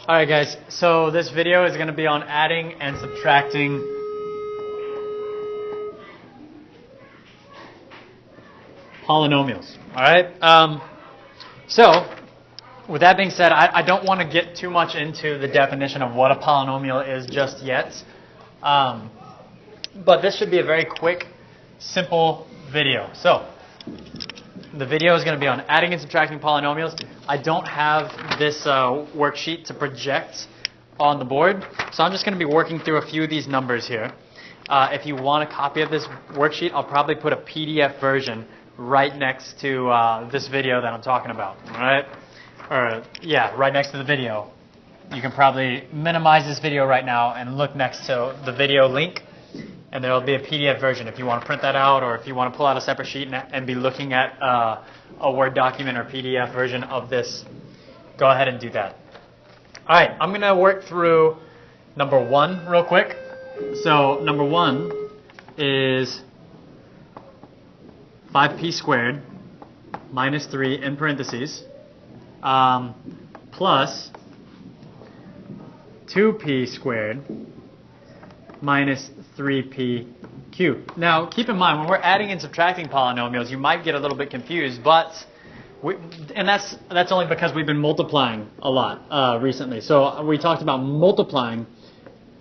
Alright guys, so this video is going to be on adding and subtracting polynomials. Alright, so with that being said, I don't want to get too much into the definition of what a polynomial is just yet. But this should be a very quick, simple video. So the video is going to be on adding and subtracting polynomials. I don't have this worksheet to project on the board, so I'm just going to be working through a few of these numbers here. If you want a copy of this worksheet, I'll probably put a PDF version right next to this video that I'm talking about. All right? Or yeah, right next to the video. You can probably minimize this video right now and look next to the video link, and there will be a PDF version if you want to print that out, or if you want to pull out a separate sheet and be looking at a Word document or PDF version of this. Go ahead and do that. All right, I'm going to work through number 1 real quick. So number 1 is 5p squared minus 3 in parentheses plus 2p squared minus 3p cubed. Now, keep in mind, when we're adding and subtracting polynomials, you might get a little bit confused, but that's only because we've been multiplying a lot recently. So we talked about multiplying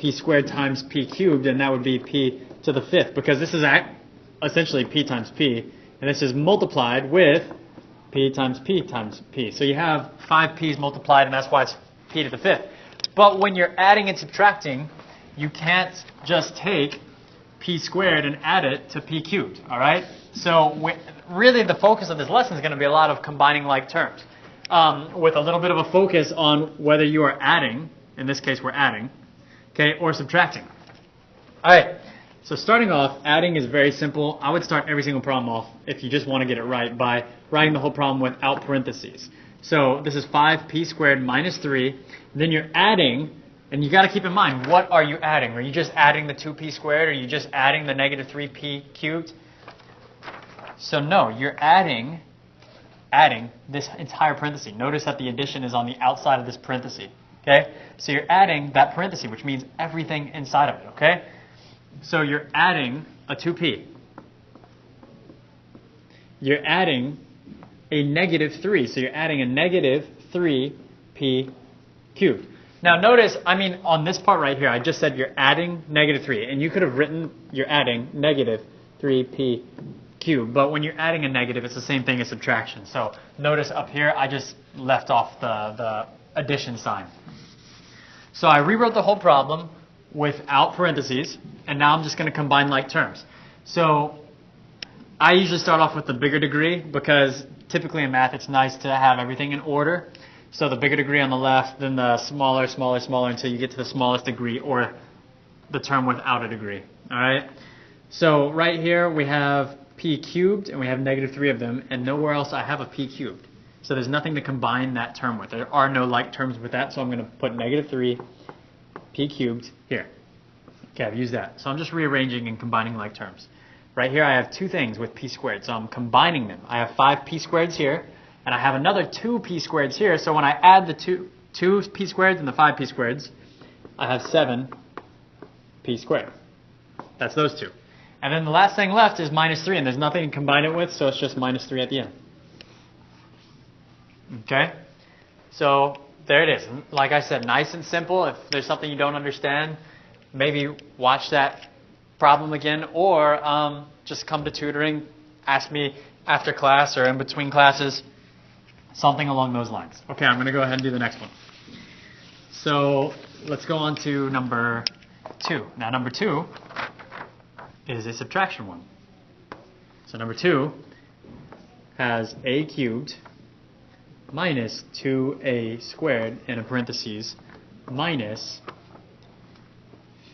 p squared times p cubed, and that would be p to the 5th, because this is essentially p times p, and this is multiplied with p times p times p. So you have 5 p's multiplied, and that's why it's p to the 5th. But when you're adding and subtracting, you can't just take p squared and add it to p cubed, all right? So really the focus of this lesson is going to be a lot of combining like terms, with a little bit of a focus on whether you are adding, in this case we're adding, okay, or subtracting. All right, so starting off, adding is very simple. I would start every single problem off, if you just want to get it right, by writing the whole problem without parentheses. So this is 5p squared minus 3, then you're adding. And you got to keep in mind, what are you adding? Are you just adding the 2p squared? Or are you just adding the negative 3p cubed? So no, you're adding this entire parenthesis. Notice that the addition is on the outside of this parenthesis. Okay? So you're adding that parenthesis, which means everything inside of it. Okay? So you're adding a 2p. You're adding a negative 3. So you're adding a negative 3p cubed. Now notice, on this part right here, I just said you're adding negative 3. And you could have written you're adding negative 3p cubed. But when you're adding a negative, it's the same thing as subtraction. So notice up here, I just left off the addition sign. So I rewrote the whole problem without parentheses. And now I'm just going to combine like terms. So I usually start off with the bigger degree, because typically in math it's nice to have everything in order. So the bigger degree on the left, then the smaller, smaller, smaller, until you get to the smallest degree, or the term without a degree. All right? So right here we have p cubed, and we have negative 3 of them, and nowhere else I have a p cubed. So there's nothing to combine that term with. There are no like terms with that, so I'm going to put negative 3 p cubed here. Okay, I've used that. So I'm just rearranging and combining like terms. Right here I have two things with p squared, so I'm combining them. I have 5p squareds here, and I have another 2p squareds here, so when I add the 2p squareds and the 5p squareds, I have 7p squared. That's those two. And then the last thing left is minus 3, and there's nothing to combine it with, so it's just minus 3 at the end. Okay? So there it is. Like I said, nice and simple. If there's something you don't understand, maybe watch that problem again, or just come to tutoring, ask me after class or in between classes. Something along those lines. Okay, I'm going to go ahead and do the next one. So let's go on to number 2. Now number 2 is a subtraction one. So number 2 has a cubed minus 2a squared in a parentheses minus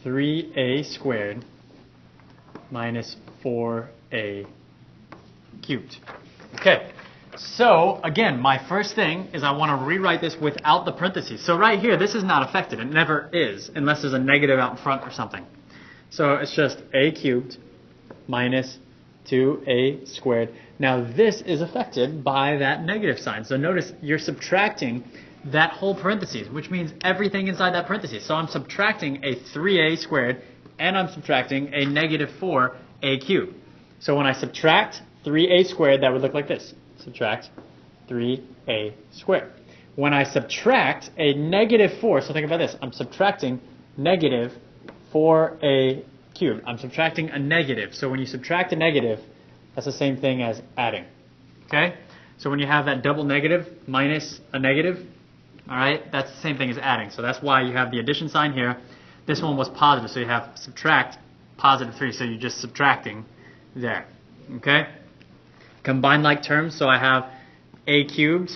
3a squared minus 4a cubed. Okay. So, again, my first thing is I want to rewrite this without the parentheses. So right here, this is not affected. It never is, unless there's a negative out in front or something. So it's just a cubed minus 2a squared. Now this is affected by that negative sign. So notice you're subtracting that whole parentheses, which means everything inside that parentheses. So I'm subtracting a 3a squared, and I'm subtracting a negative 4a cubed. So when I subtract 3a squared, that would look like this. Subtract 3a squared. When I subtract a negative 4, so think about this. I'm subtracting negative 4a cubed. I'm subtracting a negative. So when you subtract a negative, that's the same thing as adding. Okay? So when you have that double negative minus a negative, all right, that's the same thing as adding. So that's why you have the addition sign here. This one was positive, so you have subtract positive 3. So you're just subtracting there. Okay? Combine like terms, so I have a cubed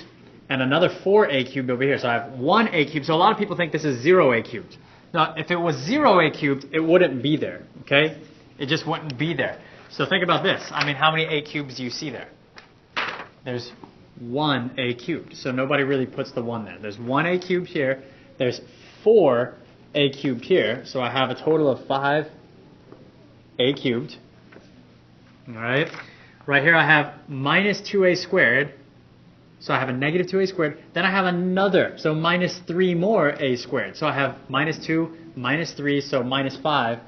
and another 4a cubed over here. So I have 1a cubed. So a lot of people think this is 0a cubed. Now, if it was 0a cubed, it wouldn't be there. Okay? It just wouldn't be there. So think about this. I mean, how many a cubes do you see there? There's 1a cubed. So nobody really puts the 1 there. There's 1a cubed here. There's 4a cubed here. So I have a total of 5a cubed. All right. Right here I have minus 2a squared. So I have a negative 2a squared. Then I have another. So minus 3 more a squared. So I have minus 2, minus 3, so minus 5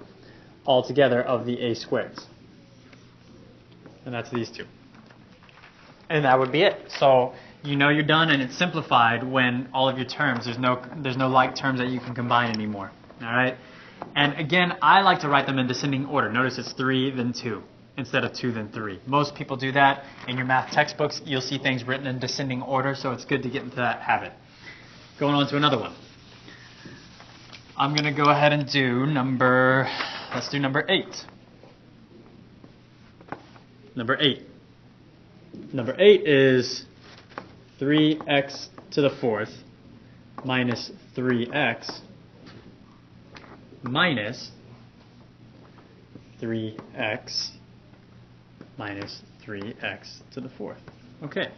altogether of the a squareds. And that's these two. And that would be it. So you know you're done, and it's simplified when all of your terms, there's no like terms that you can combine anymore. All right? And again, I like to write them in descending order. Notice it's 3, then 2, instead of 2, then 3. Most people do that. In your math textbooks, you'll see things written in descending order, so it's good to get into that habit. Going on to another one. I'm going to go ahead and do let's do number 8. Number 8. Number 8 is 3x to the 4th minus 3x minus 3x minus 3x to the 4th. Okay,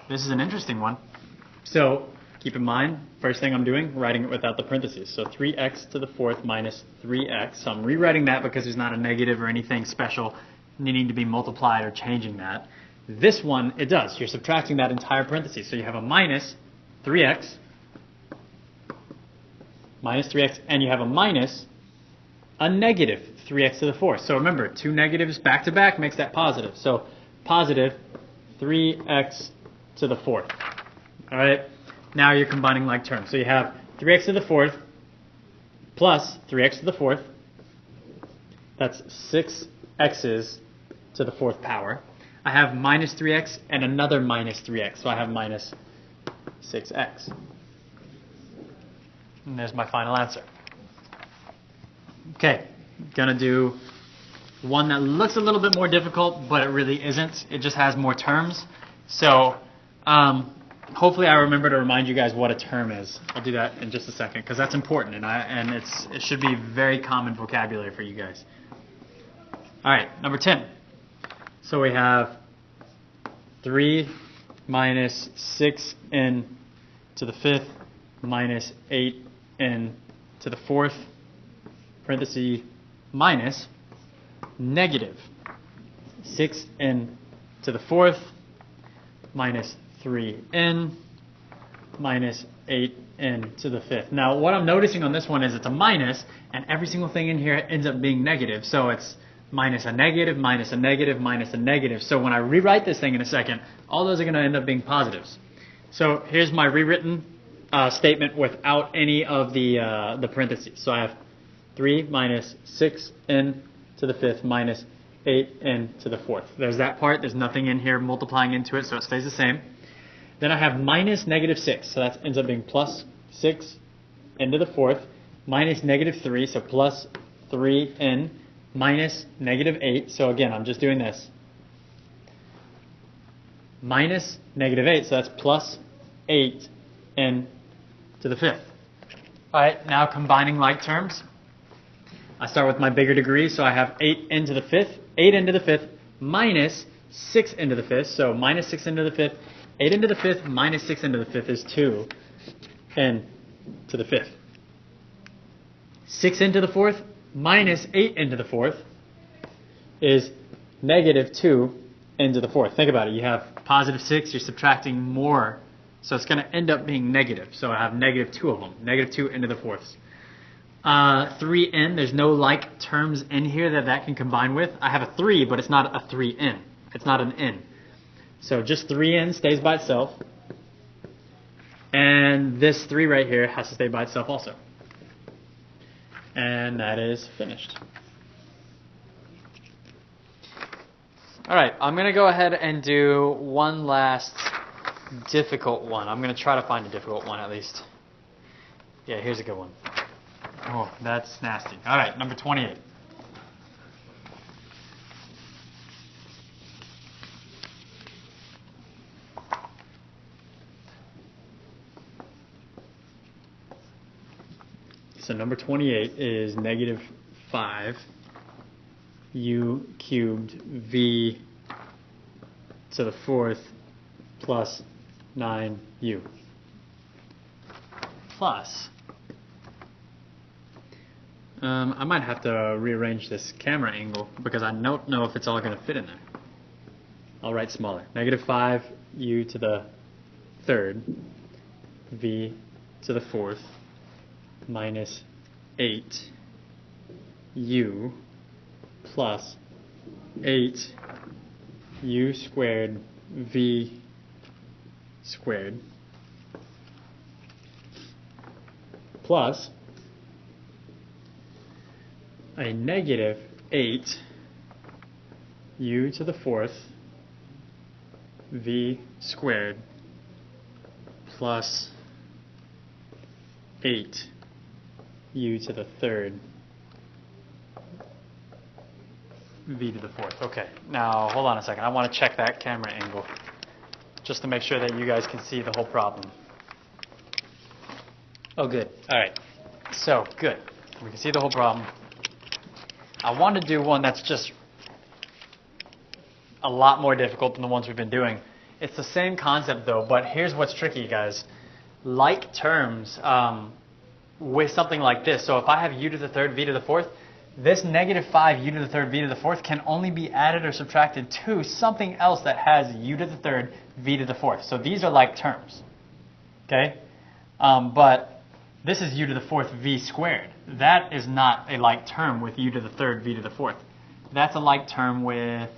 this is an interesting one. So keep in mind, first thing I'm doing, writing it without the parentheses. So 3x to the 4th minus 3x. So I'm rewriting that because there's not a negative or anything special needing to be multiplied or changing that. This one, it does. You're subtracting that entire parenthesis. So you have a minus 3x, and you have a minus a negative 3x to the 4th. So remember, two negatives back to back makes that positive. So positive 3x to the 4th. All right? Now you're combining like terms. So you have 3x to the 4th plus 3x to the 4th. That's 6 x's to the 4th power. I have minus 3x and another minus 3x. So I have minus 6x. And there's my final answer. Okay, gonna do one that looks a little bit more difficult, but it really isn't. It just has more terms. So hopefully I remember to remind you guys what a term is. I'll do that in just a second because that's important, and it should be very common vocabulary for you guys. All right, number 10. So we have 3 minus 6n to the 5th minus 8n to the 4th, parenthesis, minus negative 6n to the 4th minus 3n minus 8n to the 5th. Now what I'm noticing on this one is it's a minus, and every single thing in here ends up being negative. So it's minus a negative, minus a negative, minus a negative. So when I rewrite this thing in a second, all those are going to end up being positives. So here's my rewritten statement without any of the parentheses. So I have 3 minus 6n to the 5th minus 8n to the 4th. There's that part. There's nothing in here multiplying into it, so it stays the same. Then I have minus negative 6, so that ends up being plus 6n to the 4th minus negative 3, so plus 3n minus negative 8. So again, I'm just doing this. Minus negative 8, so that's plus 8n to the 5th. All right, now combining like terms. I start with my bigger degree, so I have 8n to the 5th, 8n to the 5th minus 6n to the 5th, so minus 6n to the 5th, 8n to the 5th minus 6n to the 5th is 2n to the 5th. 6n to the 4th minus 8n to the 4th is negative 2n to the 4th. Think about it. You have positive 6, you're subtracting more So it's going to end up being negative. So I have negative 2 of them. Negative 2 into the fourths. 3n, there's no like terms in here that can combine with. I have a 3, but it's not a 3n. It's not an n. So just 3n stays by itself. And this 3 right here has to stay by itself also. And that is finished. All right, I'm going to go ahead and do one last difficult one. I'm going to try to find a difficult one at least. Yeah, here's a good one. Oh, that's nasty. All right, number 28. So number 28 is negative 5 u cubed v to the fourth plus 9u plus. I might have to rearrange this camera angle because I don't know if it's all going to fit in there. I'll write smaller. Negative 5 u to the third v to the fourth minus 8 u plus 8 u squared v squared plus a negative 8 u to the fourth v squared plus 8 u to the third v to the fourth. Okay, now hold on a second. I want to check that camera angle just to make sure that you guys can see the whole problem. Oh, good. All right. So, good. We can see the whole problem. I want to do one that's just a lot more difficult than the ones we've been doing. It's the same concept though, but here's what's tricky, guys. Like terms with something like this. So if I have u to the third v to the fourth, this negative 5 u to the third v to the fourth can only be added or subtracted to something else that has u to the third v to the fourth. So these are like terms. Okay? But this is u to the fourth v squared. That is not a like term with u to the third v to the fourth. That's a like term with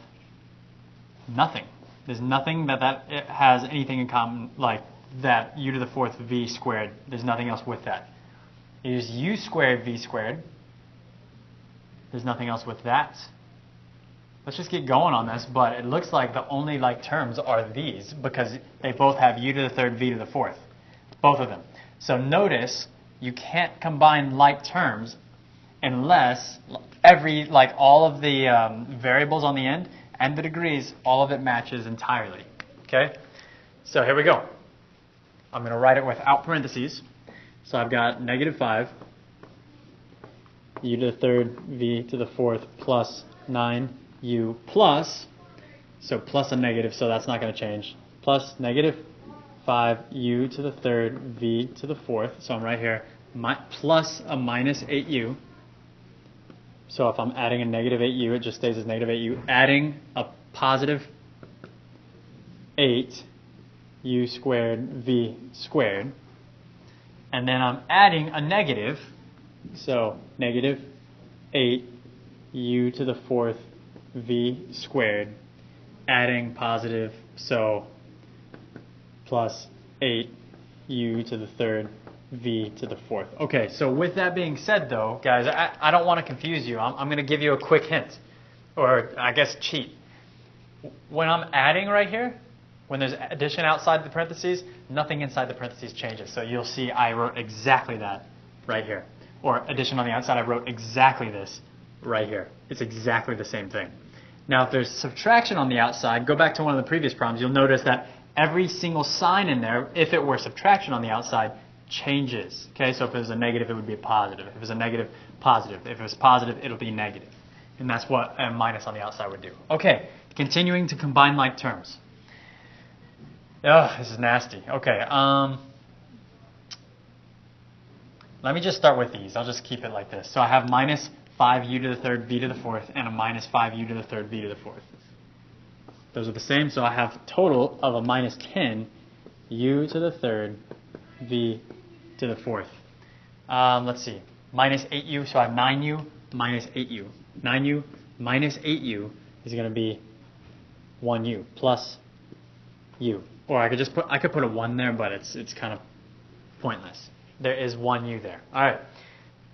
nothing. There's nothing that it has anything in common like that u to the fourth v squared. There's nothing else with that. It is u squared v squared. There's nothing else with that. Let's just get going on this, but it looks like the only like terms are these because they both have u to the third v to the fourth. Both of them. So notice you can't combine like terms unless all of the variables on the end and the degrees, all of it matches entirely. Okay? So here we go. I'm going to write it without parentheses. So I've got negative 5 u to the third v to the fourth plus 9u plus, so plus a negative, so that's not going to change, plus negative 5 u to the third v to the fourth, so I'm right here, plus a minus 8u. So if I'm adding a negative 8u, it just stays as negative 8u, adding a positive 8u squared v squared, and then I'm adding a negative, so negative 8 u to the fourth v squared, adding positive, so plus 8 u to the third v to the fourth. Okay, so with that being said though, guys, I don't want to confuse you. I'm going to give you a quick hint, or I guess cheat. When I'm adding right here, when there's addition outside the parentheses, nothing inside the parentheses changes. So you'll see I wrote exactly that right here. Or addition on the outside, I wrote exactly this right here. It's exactly the same thing. Now, if there's subtraction on the outside, go back to one of the previous problems. You'll notice that every single sign in there, if it were subtraction on the outside, changes. Okay, so if it was a negative, it would be a positive. If it was a negative, positive. If it was positive, it'll be negative. And that's what a minus on the outside would do. Okay, continuing to combine like terms. Oh, this is nasty. Okay, let me just start with these. I'll just keep it like this. So I have minus 5u to the third v to the fourth and a minus 5u to the third v to the fourth. Those are the same, so I have a total of a minus 10 u to the third v to the fourth. Let's see, minus 8u, so I have 9u minus 8u. 9u minus 8u is going to be 1u plus u. Or I could put a 1 there, but it's kind of pointless. There is 1u there. All right.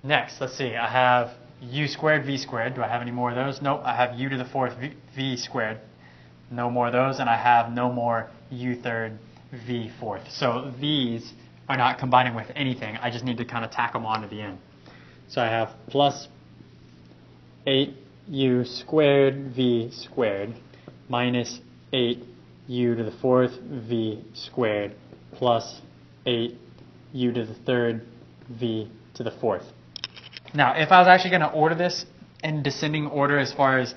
Next, let's see. I have u squared v squared. Do I have any more of those? Nope. I have u to the fourth v squared. No more of those. And I have no more u third v fourth. So these are not combining with anything. I just need to kind of tack them on to the end. So I have plus 8u squared v squared minus 8u to the fourth v squared plus 8u to the third v to the fourth. Now, if I was actually going to order this in descending order as far as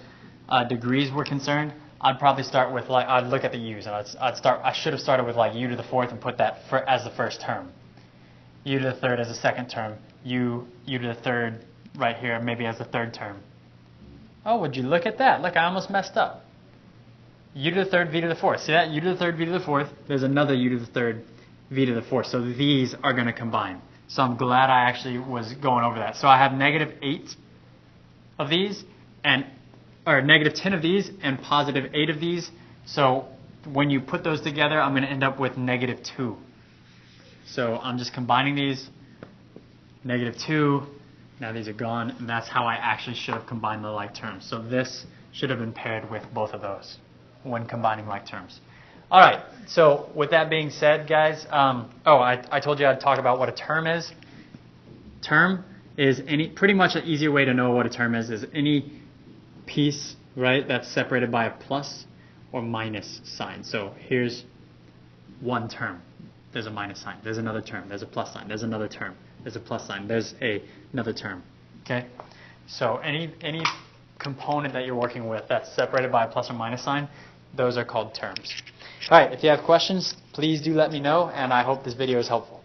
degrees were concerned, I'd probably start with, like, I'd look at the u's, and I should have started with like u to the fourth and put that as the first term, u to the third as the second term, u to the third right here maybe as the third term. Oh, would you look at that? Look, I almost messed up. U to the third, v to the fourth. See that? U to the third, v to the fourth. There's another u to the third, v to the fourth. So these are going to combine. So I'm glad I actually was going over that. So I have negative 8 of these, or negative 10 of these, and positive 8 of these. So when you put those together, I'm going to end up with negative 2. So I'm just combining these. Negative 2. Now these are gone, and that's how I actually should have combined the like terms. So this should have been paired with both of those when combining like terms. All right, so with that being said, guys, I told you I'd talk about what a term is. Term is pretty much an easier way to know what a term is any piece, right, that's separated by a plus or minus sign. So here's one term. There's a minus sign. There's another term. There's a plus sign. There's another term. There's a plus sign. There's another term. Okay? So any component that you're working with that's separated by a plus or minus sign, those are called terms. All right, if you have questions, please do let me know, and I hope this video is helpful.